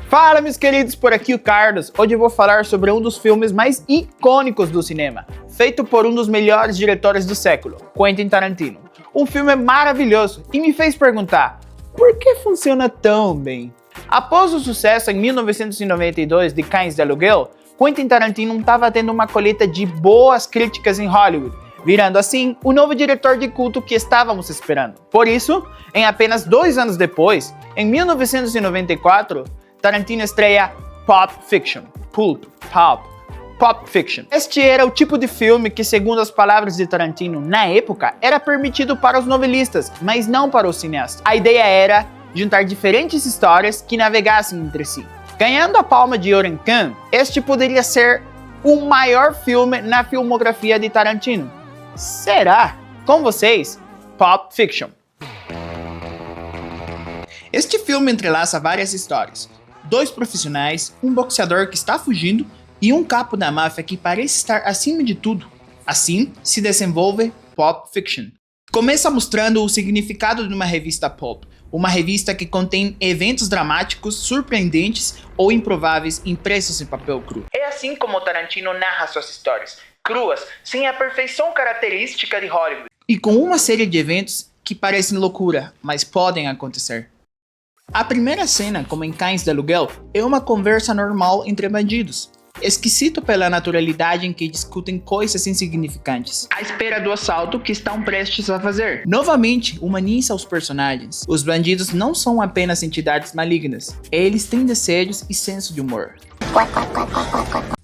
Fala, meus queridos, por aqui o Carlos. Hoje eu vou falar sobre um dos filmes mais icônicos do cinema, feito por um dos melhores diretores do século, Quentin Tarantino. Um filme maravilhoso e me fez perguntar, por que funciona tão bem? Após o sucesso em 1992 de Cães de Aluguel, Quentin Tarantino estava tendo uma colheita de boas críticas em Hollywood, virando assim o novo diretor de culto que estávamos esperando. Por isso, em apenas 2 anos depois, em 1994, Tarantino estreia Pulp Fiction. Pulp Fiction. Este era o tipo de filme que, segundo as palavras de Tarantino, na época, era permitido para os novelistas, mas não para os cineastas. A ideia era juntar diferentes histórias que navegassem entre si. Ganhando a palma de ouro em Cannes, este poderia ser o maior filme na filmografia de Tarantino. Será? Com vocês, Pulp Fiction. Este filme entrelaça várias histórias. 2 profissionais, um boxeador que está fugindo e um capo da máfia que parece estar acima de tudo. Assim se desenvolve Pulp Fiction. Começa mostrando o significado de uma revista pulp, uma revista que contém eventos dramáticos, surpreendentes ou improváveis impressos em papel cru. É assim como Tarantino narra suas histórias, cruas, sem a perfeição característica de Hollywood. E com uma série de eventos que parecem loucura, mas podem acontecer. A primeira cena, como em Cães de Aluguel, é uma conversa normal entre bandidos, exquisito pela naturalidade em que discutem coisas insignificantes, à espera do assalto que estão prestes a fazer. Novamente, humaniza os personagens. Os bandidos não são apenas entidades malignas, eles têm desejos e senso de humor.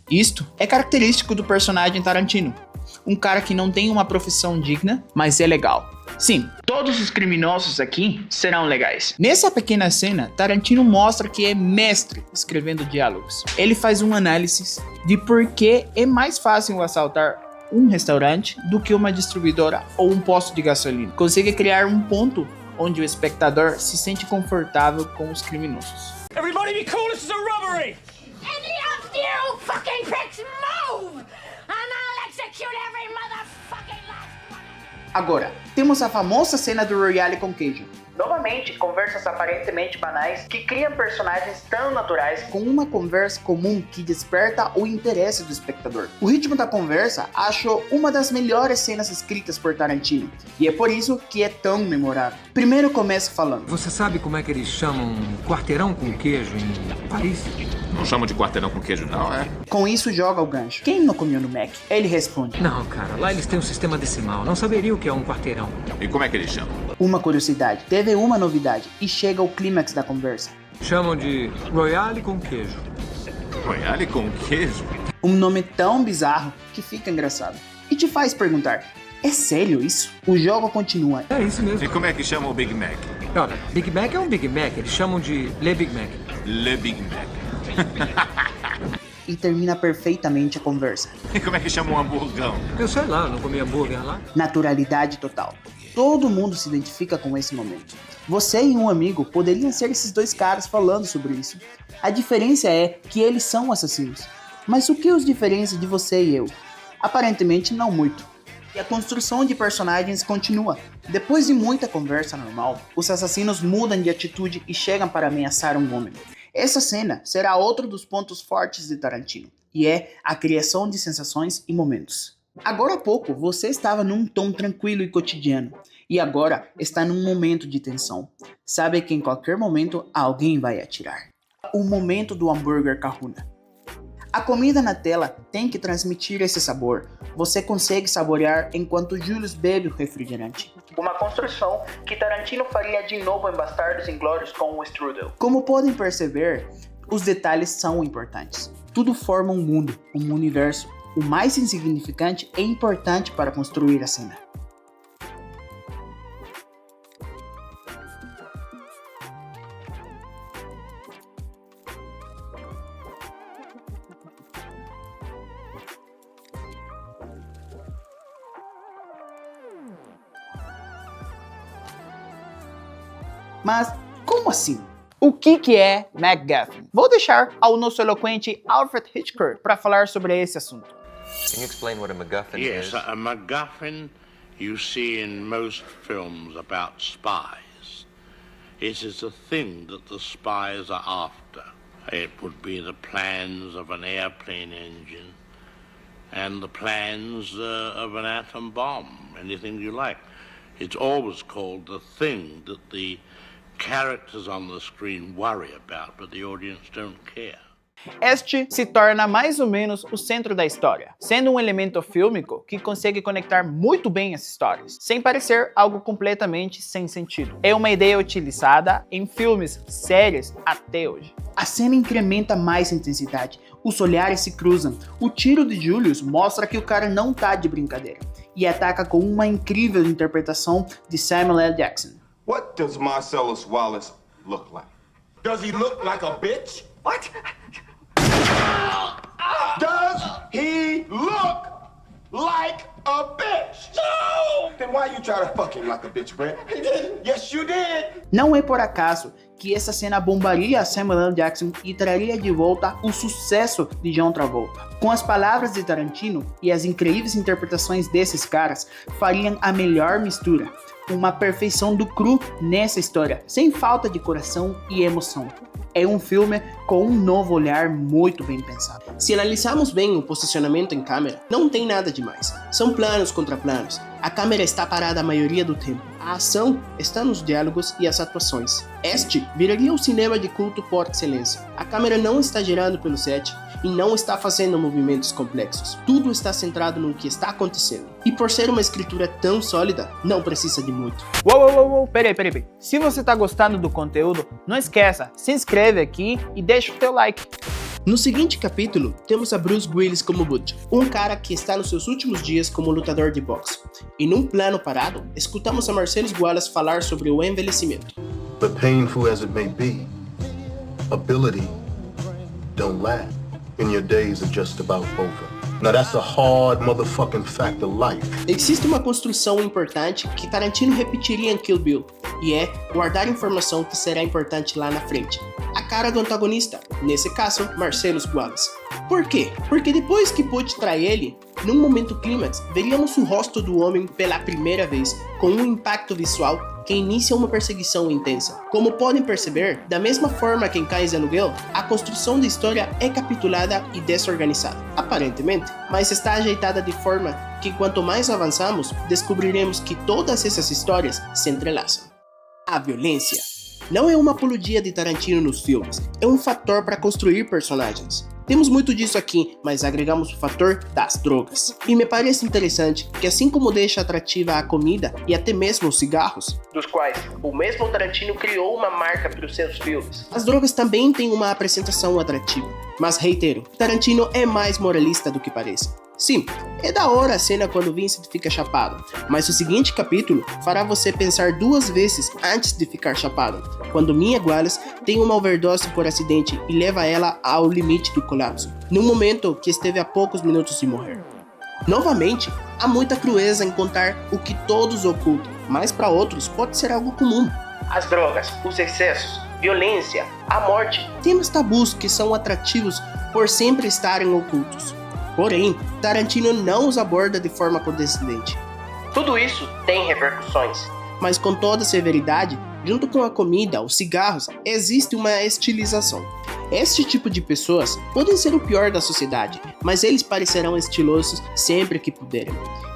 Isto é característico do personagem Tarantino, um cara que não tem uma profissão digna, mas é legal. Sim, todos os criminosos aqui serão legais. Nessa pequena cena, Tarantino mostra que é mestre escrevendo diálogos. Ele faz uma análise de por que é mais fácil assaltar um restaurante do que uma distribuidora ou um posto de gasolina. Consegue criar um ponto onde o espectador se sente confortável com os criminosos. Everybody be cool, this is a robbery! Any of you fucking pricks move! And I'll execute every motherfucking last one! Agora, temos a famosa cena do Royale com queijo. Novamente, conversas aparentemente banais que criam personagens tão naturais com uma conversa comum que desperta o interesse do espectador. O ritmo da conversa acho uma das melhores cenas escritas por Tarantino, e é por isso que é tão memorável. Primeiro começa falando: Você sabe como é que eles chamam quarteirão com queijo em Paris? Não chamam de quarteirão com queijo, não, é? Com isso joga o gancho. Quem não comeu no Mac? Ele responde: Não, cara, lá eles têm um sistema decimal. Não saberia o que é um quarteirão. E como é que eles chamam? Uma curiosidade, teve uma novidade e chega ao clímax da conversa. Chamam de Royale com queijo. Royale com queijo? Um nome tão bizarro que fica engraçado. E te faz perguntar, é sério isso? O jogo continua. É isso mesmo. E como é que chamam o Big Mac? Olha, Big Mac é um Big Mac. Eles chamam de Le Big Mac. Le Big Mac. E termina perfeitamente a conversa. E como é que chamam o hamburgão? Eu sei lá, não comi hambúrguer lá. Naturalidade total. Todo mundo se identifica com esse momento. Você e um amigo poderiam ser esses 2 caras falando sobre isso. A diferença é que eles são assassinos. Mas o que os diferencia de você e eu? Aparentemente não muito. E a construção de personagens continua. Depois de muita conversa normal, os assassinos mudam de atitude e chegam para ameaçar um homem. Essa cena será outro dos pontos fortes de Tarantino, e é a criação de sensações e momentos. Agora há pouco você estava num tom tranquilo e cotidiano, e agora está num momento de tensão. Sabe que em qualquer momento alguém vai atirar. O momento do hambúrguer Kahuna. A comida na tela tem que transmitir esse sabor. Você consegue saborear enquanto Julius bebe o refrigerante. Uma construção que Tarantino faria de novo em Bastardos Inglórios com o Strudel. Como podem perceber, os detalhes são importantes. Tudo forma um mundo, um universo. O mais insignificante é importante para construir a cena. Mas como assim? O que é MacGuffin? Vou deixar ao nosso eloquente Alfred Hitchcock para falar sobre esse assunto. Can you explain what a MacGuffin Yes, is? a MacGuffin you see in most films about spies. It is the thing that the spies are after. It would be the plans of an airplane engine and the plans of an atom bomb, anything you like. It's always called the thing that the characters on the screen worry about, but the audience don't care. Este se torna mais ou menos o centro da história, sendo um elemento fílmico que consegue conectar muito bem as histórias, sem parecer algo completamente sem sentido. É uma ideia utilizada em filmes, séries até hoje. A cena incrementa mais intensidade, os olhares se cruzam, o tiro de Julius mostra que o cara não tá de brincadeira, e ataca com uma incrível interpretação de Samuel L. Jackson. What does Marcellus Wallace look like? Does he look like a bitch? What? Does he look like a bitch? No! Then why you try to fuck him like a bitch, Brent? He didn't. Yes, you did. Não é por acaso que essa cena bombaria Samuel L. Jackson e traria de volta o sucesso de John Travolta. Com as palavras de Tarantino e as incríveis interpretações desses caras, fariam a melhor mistura. Uma perfeição do cru nessa história, sem falta de coração e emoção. É um filme com um novo olhar muito bem pensado. Se analisarmos bem o posicionamento em câmera, não tem nada demais. São planos contra planos. A câmera está parada a maioria do tempo. A ação está nos diálogos e as atuações. Este viraria o cinema de culto por excelência. A câmera não está girando pelo set e não está fazendo movimentos complexos. Tudo está centrado no que está acontecendo. E por ser uma escritura tão sólida, não precisa de muito. Uou, peraí. Se você tá gostando do conteúdo, não esqueça, se inscreve aqui e deixa o teu like. No seguinte capítulo, temos a Bruce Willis como Butch, um cara que está nos seus últimos dias como lutador de boxe. E num plano parado, escutamos a Marcellus Wallace falar sobre o envelhecimento. But painful as it may be, ability don't last, and your days are just about over. Now that's a hard motherfucking fact of life. Existe uma construção importante que Tarantino repetiria em Kill Bill, e é guardar informação que será importante lá na frente. A cara do antagonista, nesse caso, Marcellus Wallace. Por quê? Porque depois que Butch trai ele, num momento clímax, veríamos o rosto do homem pela primeira vez, com um impacto visual que inicia uma perseguição intensa. Como podem perceber, da mesma forma que em Cães de Aluguel, a construção da história é capitulada e desorganizada, aparentemente, mas está ajeitada de forma que quanto mais avançamos, descobriremos que todas essas histórias se entrelaçam. A violência não é uma apologia de Tarantino nos filmes, é um fator para construir personagens. Temos muito disso aqui, mas agregamos o fator das drogas. E me parece interessante que assim como deixa atrativa a comida e até mesmo os cigarros, dos quais o mesmo Tarantino criou uma marca para os seus filmes, as drogas também têm uma apresentação atrativa. Mas reitero, Tarantino é mais moralista do que parece. Sim, é da hora a cena quando Vincent fica chapado, mas o seguinte capítulo fará você pensar duas vezes antes de ficar chapado, quando Mia Wallace tem uma overdose por acidente e leva ela ao limite do colapso, num momento que esteve a poucos minutos de morrer. Novamente, há muita crueza em contar o que todos ocultam, mas para outros pode ser algo comum. As drogas, os excessos, violência, a morte, temas tabus que são atrativos por sempre estarem ocultos. Porém, Tarantino não os aborda de forma condescendente. Tudo isso tem repercussões, mas com toda severidade, junto com a comida, os cigarros, existe uma estilização. Este tipo de pessoas podem ser o pior da sociedade, mas eles parecerão estilosos sempre que puderem.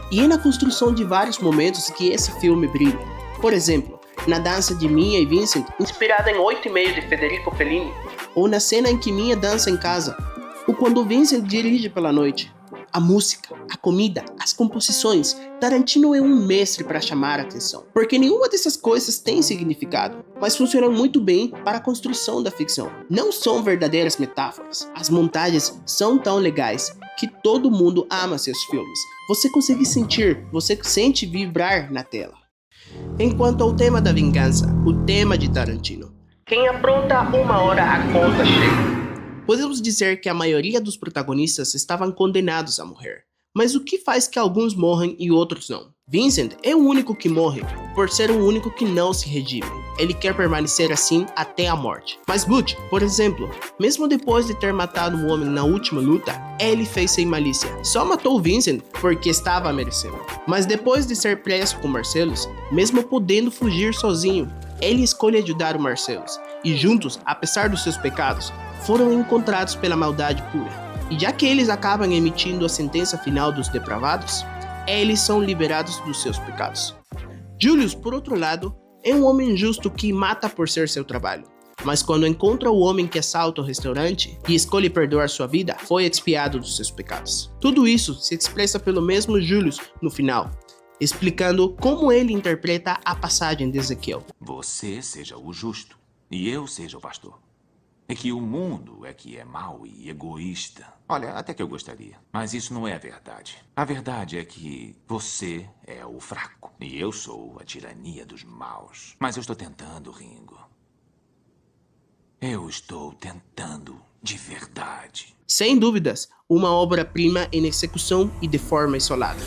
E é na construção de vários momentos que esse filme brilha. Por exemplo, na dança de Mia e Vincent, inspirada em 8,5 de Federico Fellini, ou na cena em que Mia dança em casa, ou quando Vincent dirige pela noite. A música, a comida, as composições, Tarantino é um mestre para chamar a atenção, porque nenhuma dessas coisas tem significado, mas funcionam muito bem para a construção da ficção. Não são verdadeiras metáforas. As montagens são tão legais que todo mundo ama seus filmes. Você consegue sentir, você sente vibrar na tela. Enquanto ao tema da vingança, o tema de Tarantino. Quem apronta uma hora a conta chega. Podemos dizer que a maioria dos protagonistas estavam condenados a morrer. Mas o que faz que alguns morrem e outros não? Vincent é o único que morre, por ser o único que não se redime. Ele quer permanecer assim até a morte. Mas Butch, por exemplo, mesmo depois de ter matado um homem na última luta, ele fez sem malícia. Só matou Vincent porque estava a merecendo. Mas depois de ser preso com Marcellus, mesmo podendo fugir sozinho, ele escolhe ajudar o Marcellus. E juntos, apesar dos seus pecados, foram encontrados pela maldade pura. E já que eles acabam emitindo a sentença final dos depravados, eles são liberados dos seus pecados. Julius, por outro lado, é um homem justo que mata por ser seu trabalho. Mas quando encontra o homem que assalta o restaurante e escolhe perdoar sua vida, foi expiado dos seus pecados. Tudo isso se expressa pelo mesmo Julius no final, explicando como ele interpreta a passagem de Ezequiel. Você seja o justo e eu seja o pastor. É que o mundo é que é mau e egoísta. Olha, até que eu gostaria, mas isso não é a verdade. A verdade é que você é o fraco e eu sou a tirania dos maus. Mas eu estou tentando, Ringo. Eu estou tentando de verdade. Sem dúvidas, uma obra-prima em execução e de forma isolada.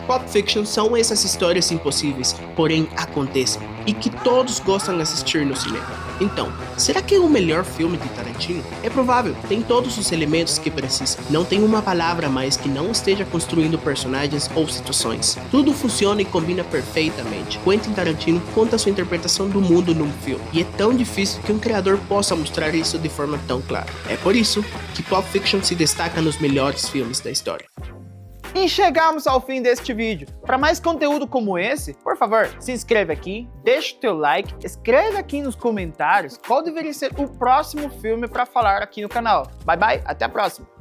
Pulp Fiction são essas histórias impossíveis, porém acontecem, e que todos gostam de assistir no cinema. Então, será que é o melhor filme de Tarantino? É provável, tem todos os elementos que precisa. Não tem uma palavra a mais que não esteja construindo personagens ou situações. Tudo funciona e combina perfeitamente. Quentin Tarantino conta sua interpretação do mundo num filme, e é tão difícil que um criador possa mostrar isso de forma tão clara. É por isso que Pulp Fiction se destaca nos melhores filmes da história. E chegamos ao fim deste vídeo. Para mais conteúdo como esse, por favor, se inscreve aqui, deixa o teu like, escreve aqui nos comentários qual deveria ser o próximo filme para falar aqui no canal. Bye bye, até a próxima!